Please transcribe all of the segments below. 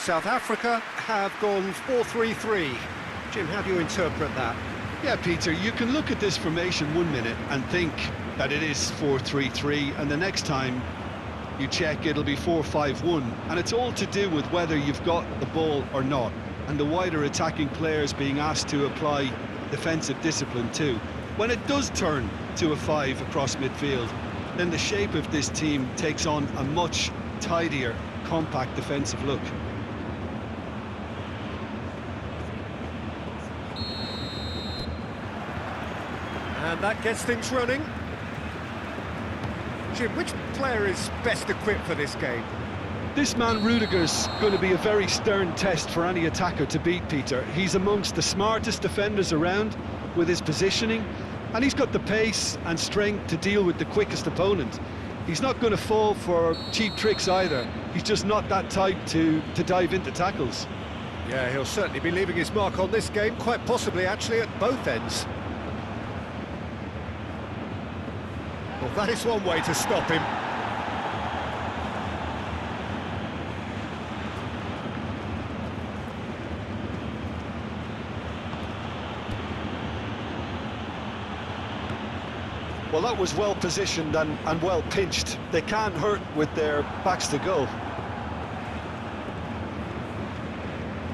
South Africa have gone 4-3-3. Jim, how do you interpret that? Yeah, Peter, you can look at this formation 1 minute and think that it is 4-3-3, and the next time you check it'll be 4-5-1, and it's all to do with whether you've got the ball or not, and the wider attacking players being asked to apply defensive discipline too. When it does turn to a 5 across midfield, then the shape of this team takes on a much tidier, compact defensive look. And that gets things running. Jim, which player is best equipped for this game? This man Rudiger's going to be a very stern test for any attacker to beat, Peter. He's amongst the smartest defenders around with his positioning, and he's got the pace and strength to deal with the quickest opponent. He's not going to fall for cheap tricks either. He's just not that type to dive into tackles. Yeah, he'll certainly be leaving his mark on this game, quite possibly actually at both ends. Well, that is one way to stop him. Well, that was well positioned and well pinched. They can't hurt with their backs to goal.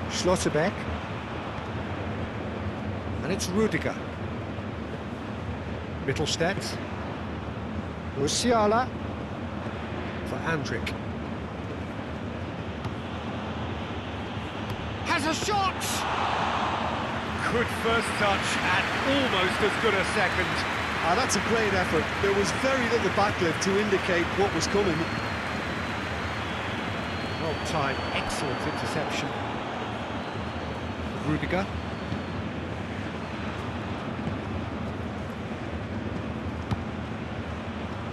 Schlotterbeck. And it's Rudiger. Mittelstädt. Musiala for Andrik. Has a shot! Good first touch and almost as good a second. That's a great effort. There was very little backlift to indicate what was coming. Well timed, excellent interception. Rudiger.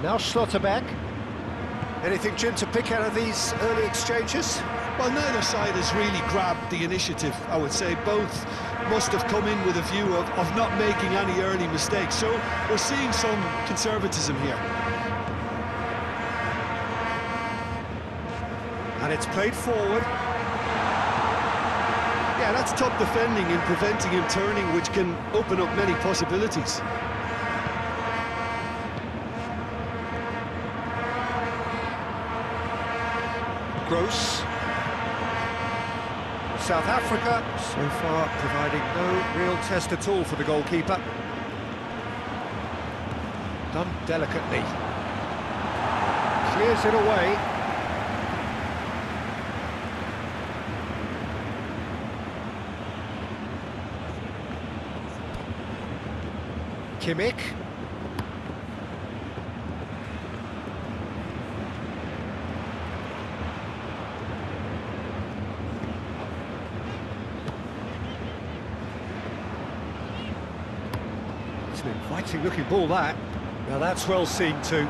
Now Schlotterbeck. Anything, Jim, to pick out of these early exchanges? Well, neither side has really grabbed the initiative, I would say. Both must have come in with a view of not making any early mistakes. So we're seeing some conservatism here. And it's played forward. Yeah, that's top defending and preventing him turning, which can open up many possibilities. Gross. South Africa, so far providing no real test at all for the goalkeeper. Done delicately. Clears it away. Kimmich. It's an inviting looking ball, that. Now that's well seen too.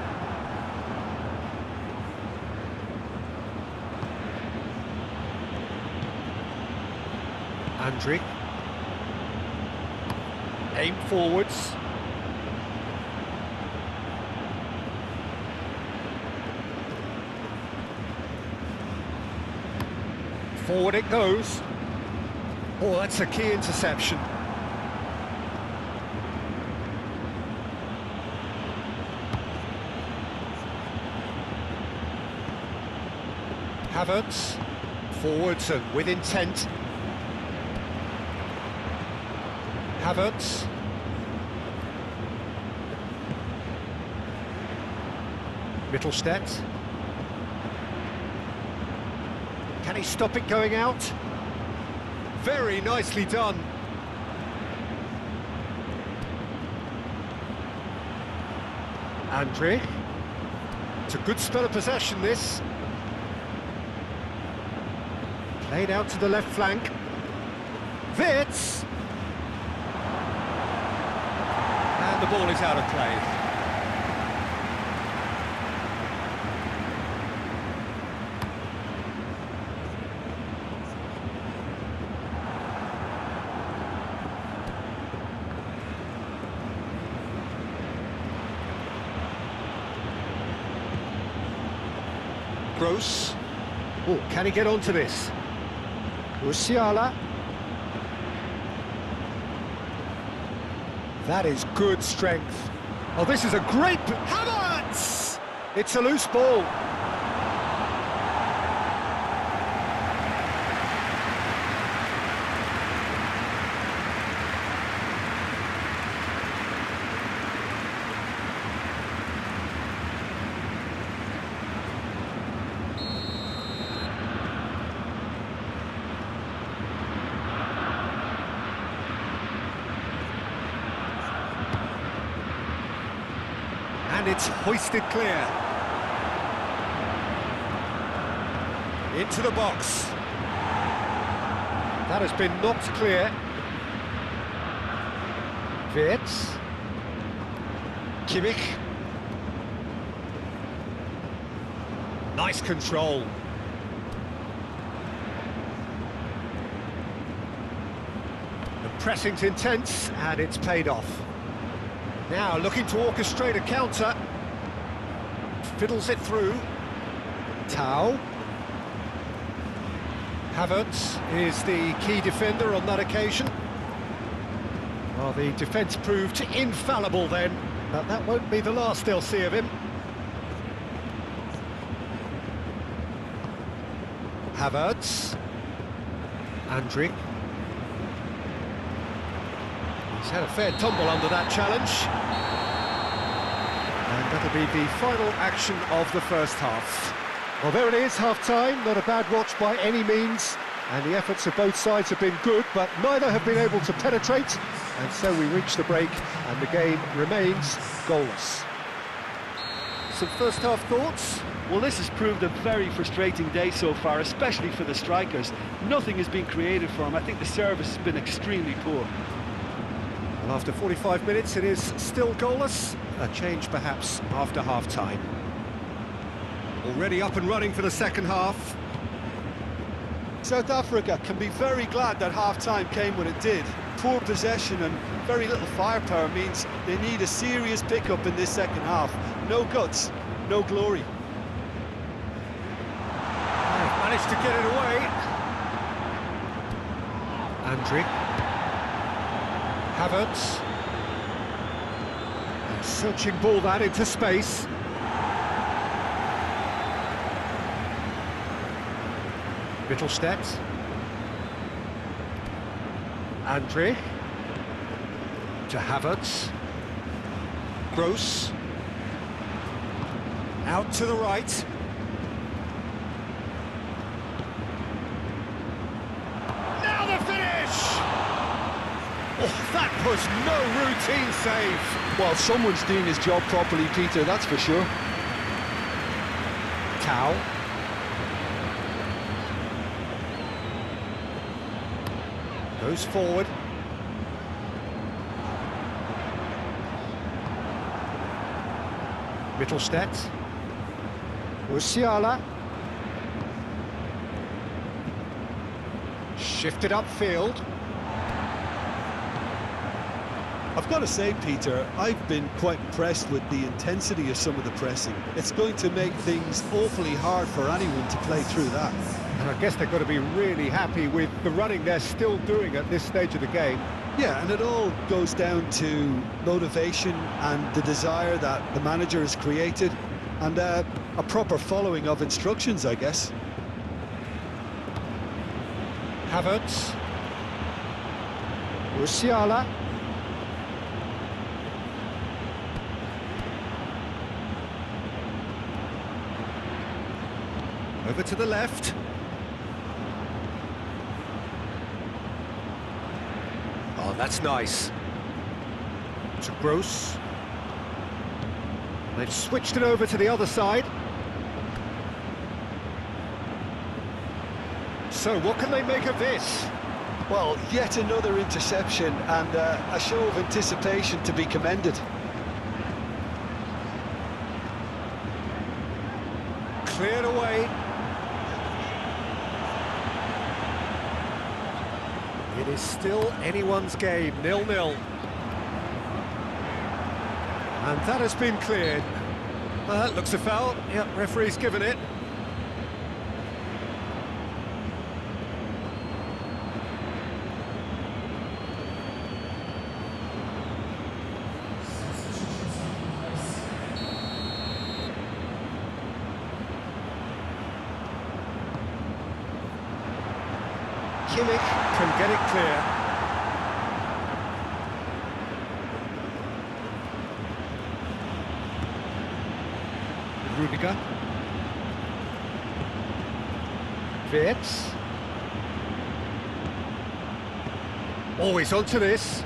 Andrik. Aim forwards. Forward it goes. Oh, that's a key interception. Havertz, forwards and with intent. Havertz. Mittelstädt. Can he stop it going out? Very nicely done. Andrik. It's a good spell of possession, this. Played out to the left flank. Wits! And the ball is out of play. Gross. Oh, can he get onto this? Musiala. That is good strength. Oh, this is a great... Havertz! It's a loose ball. And it's hoisted clear. Into the box. That has been knocked clear. Wirtz. Kimmich. Nice control. The pressing's intense and it's paid off. Now looking to orchestrate a counter. Fiddles it through. Tau. Havertz is the key defender on that occasion. Well, the defence proved infallible then, but that won't be the last they'll see of him. Havertz. Andrick. He's had a fair tumble under that challenge. And that'll be the final action of the first half. Well, there it is, half-time. Not a bad watch by any means. And the efforts of both sides have been good, but neither have been able to penetrate. And so we reach the break, and the game remains goalless. Some first-half thoughts? Well, this has proved a very frustrating day so far, especially for the strikers. Nothing has been created for them. I think the service has been extremely poor. Well, after 45 minutes, it is still goalless. A change, perhaps, after half-time. Already up and running for the second half. South Africa can be very glad that half-time came when it did. Poor possession and very little firepower means they need a serious pickup in this second half. No guts, no glory. They've managed to get it away. Andrick. Havertz. A searching ball that into space. Mittelstadt. Andrick. To Havertz. Gross. Out to the right. Now the finish! Oh, that was no routine save. Well, someone's doing his job properly, Peter, that's for sure. Tau. Goes forward. Mittelstadt. Musiala. Shifted upfield. I've got to say, Peter, I've been quite impressed with the intensity of some of the pressing. It's going to make things awfully hard for anyone to play through that. And I guess they've got to be really happy with the running they're still doing at this stage of the game. Yeah, and it all goes down to motivation and the desire that the manager has created and a proper following of instructions, I guess. Havertz. Musiala. Over to the left. Oh, that's nice. To Gross. They've switched it over to the other side. So, what can they make of this? Well, yet another interception and a show of anticipation to be commended. Cleared away. It is still anyone's game, 0-0. And that has been cleared. That looks a foul. Yep, referee's given it. Kimmich can get it clear. Rudiger. Wirtz. Always onto this.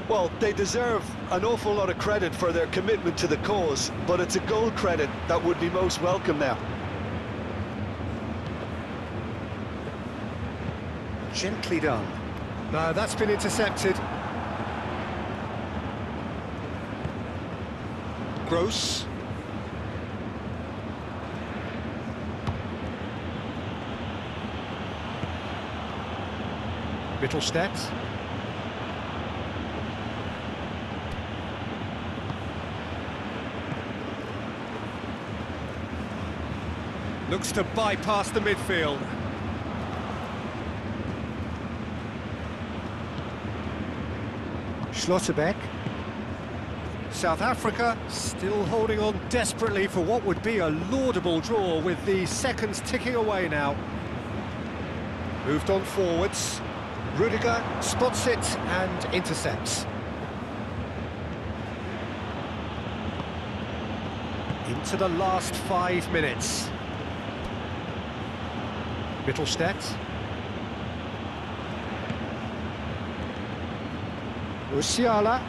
Well, they deserve an awful lot of credit for their commitment to the cause, but it's a goal credit that would be most welcome now. Gently done. No, that's been intercepted. Gross. Mittelstadt. Looks to bypass the midfield. Schlotterbeck. South Africa still holding on desperately for what would be a laudable draw with the seconds ticking away now. Moved on forwards. Rudiger spots it and intercepts. Into the last 5 minutes. Mittelstadt. Musiala.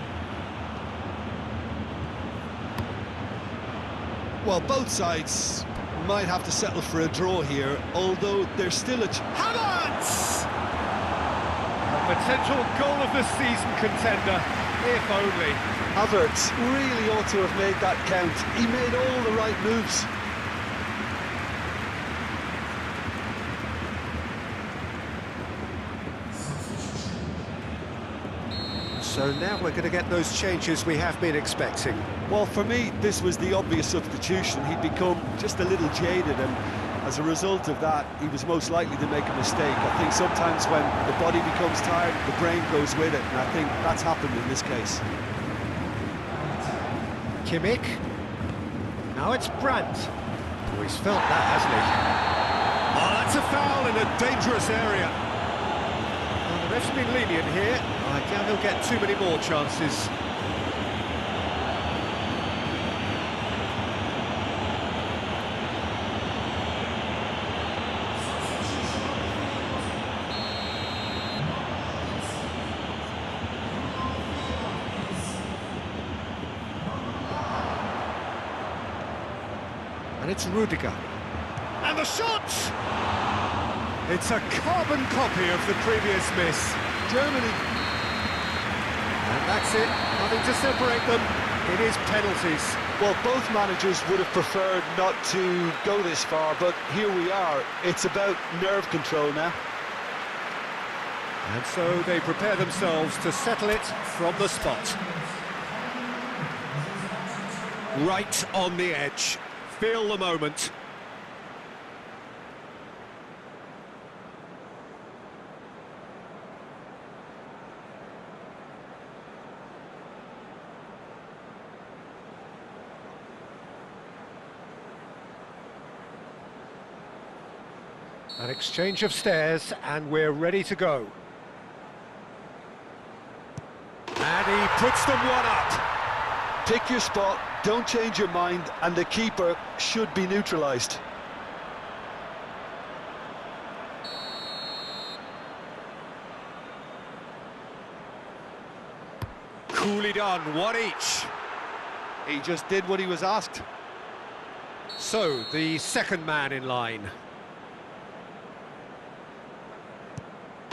Well, both sides might have to settle for a draw here, although there's still a... Havertz! A potential goal of the season contender, if only. Havertz really ought to have made that count. He made all the right moves. So now we're going to get those changes we have been expecting. Well, for me, this was the obvious substitution. He'd become just a little jaded, and as a result of that, he was most likely to make a mistake. I think sometimes when the body becomes tired, the brain goes with it, and I think that's happened in this case. Kimmich. Now it's Brandt. Oh, he's felt that, hasn't he? Oh, that's a foul in a dangerous area. Well, the ref's been lenient here. I doubt he'll get too many more chances. And it's Rudiger. And the shot! It's a carbon copy of the previous miss. Germany. And that's it, nothing to separate them. It is penalties. Well, both managers would have preferred not to go this far, but here we are. It's about nerve control now. And so they prepare themselves to settle it from the spot. Right on the edge. Feel the moment. An exchange of stares, and we're ready to go. And he puts them one up. Pick your spot, don't change your mind, and the keeper should be neutralised. Coolly done, one each. He just did what he was asked. So, the second man in line.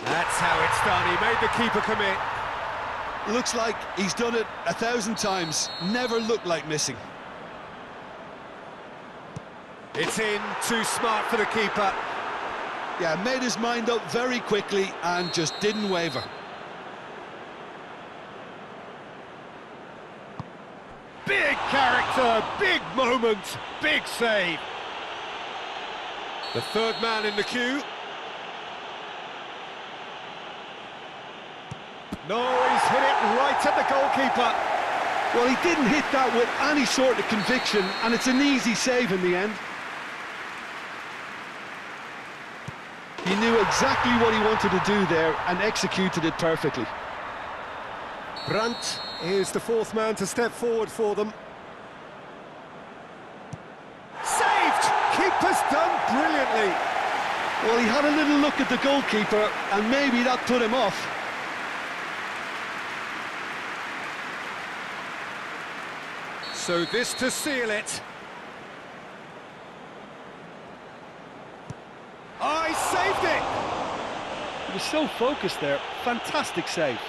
That's how it's done, he made the keeper commit. Looks like he's done it 1,000 times, never looked like missing. It's in, too smart for the keeper. Yeah, made his mind up very quickly and just didn't waver. Big character, big moment, big save. The third man in the queue. No, he's hit it right at the goalkeeper. Well, he didn't hit that with any sort of conviction, and it's an easy save in the end. He knew exactly what he wanted to do there and executed it perfectly. Brandt is the fourth man to step forward for them. Saved! Keeper's done brilliantly. Well, he had a little look at the goalkeeper and maybe that put him off. So this to seal it. Oh, he saved it! He was so focused there. Fantastic save.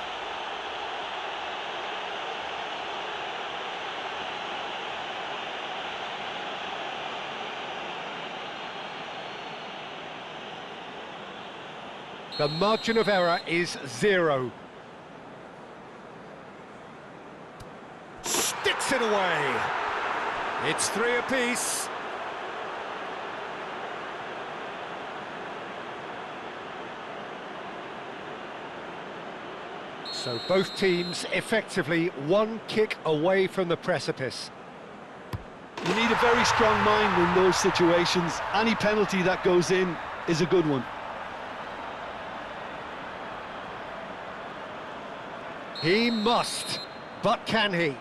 The margin of error is 0. Sticks it away. It's 3 apiece. So both teams effectively one kick away from the precipice. You need a very strong mind in those situations. Any penalty that goes in is a good one. He must, but can he?